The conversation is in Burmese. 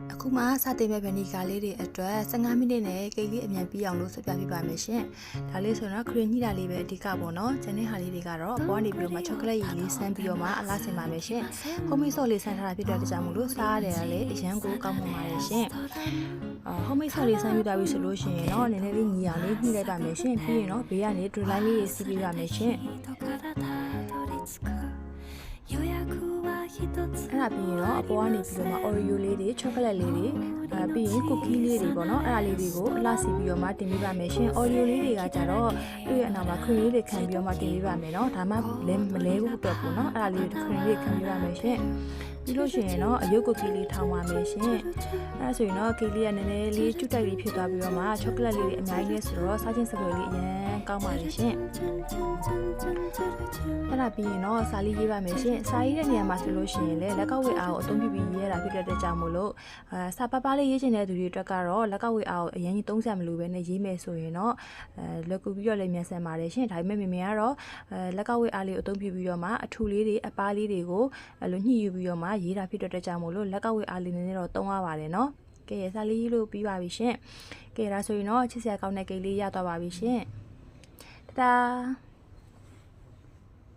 အခုမှစတင်မဲ့ဗနီဂါလေးတွေအတွက်15မိနစ်နဲ့ကိတ်လေးအမြန်ပြီးအောင်လို့ဆက်ပြပြပါမယ်ရှင်။ဒါလေးဆိုတော့ခရင်ညှိတာလေးပဲအဓိကပေါ့နော်။ကျန်တဲ့ဟာလေးတွေကတော့အပေါ်ကနေပြီးတော့မှချောကလက်ရည်လေးဆန်းပြီးတော့မှအလားဆင်ပါမယ်ရှင်။ဟုံးမီဆော့လေးဆန်းထားတာဖြစ်တဲ့ကြောင့်မို့လို့စားရတယ်လေအရန်ကိုကောင်းမှပါတယ်ရှင်။ဟုံးမီဆော့လေးဆန်းပြီးသွားပြီဆိုလို့ရှိရင်တော့နည်းနည်းလေးညီအောင်လေးညှိလိုက်ပါမယ်ရှင်။ပြီးရင်တော့ဘေးကနေဒရလိုင်းလေးစီးပေးပါမယ်ရှင်။အဲ့ဒါပြီးရင်တော့အပေါ်ကနေပြီးတော့မှ Oreo လေးတွေ chocolate လေးတွေပြီးရင် cookie လေးတွေပေါ့နော်အဲ့ဒါလေးတွေကိုအလှစီပြီးတော့မှတင်ပေးပါမယ်ရှင် Oreo လေးတွေကကြတော့သူ့ရဲ့အနောက်မှာ cream လေးတွေခံပြီးတော့မှတင်ပေးပါမယ်နော်ဒါမှမလဲဘူးအတွက်ပေါ့နော်အဲ့ဒါလေးတွေ cream လေးခံပေးပါမယ်ရှင်ပြီးလို့ရှိရင်တော့အယုတ် cookie လေးထောင်းပါမယ်ရှင်အဲ့ဒါဆိုရင်တော့ cake လေးကနည်းနည်းလေးကျွတ်တိုက်လေးဖြစ်သွားပြီးတော့မှ chocolate လေးတွေအများကြီးလဲဆိုတော့စားချင်းစပွဲလေးအရင်ကောင်းပါလေရှင်အဲ့ဒါပြီးရင်တော့စာလေးရေးပါမယ်ရှင်စာရေးတဲ့နေရာမှာဆိုလို့ရှိရင်လည်းလက်ကောက်ဝေအားကိုအသုံးပြုပြီးရေးရတာဖြစ်တဲ့ကြောင့်မို့လို့စာပပလေးရေးချင်တဲ့သူတွေအတွက်ကတော့လက်ကောက်ဝေအားကိုအရင်ကြီးသုံးစရာမလိုပဲနဲ့ရေးမယ်ဆိုရင်တော့လွယ်ကူပြီးတော့လည်းမြန်ဆန်ပါတယ်ရှင်ဒါပေမဲ့မမေကတော့လက်ကောက်ဝေအားလေးကိုအသုံးပြုပြီးတော့မှအထူလေးတွေအပားလေးတွေကိုလိုညှိယူပြီးတော့မှရေးတာဖြစ်တဲ့ကြောင့်မို့လို့လက်ကောက်ဝေအားလေးနည်းနည်းတော့သုံးရပါတယ်နော်ကဲစာလေးရေးလို့ပြီးပါပြီရှင်ကဲဒါဆိုရင်တော့ချစ်စရာကောင်းတဲ့ကိတ်လေးရသွားပါပြီရှင်တဒါ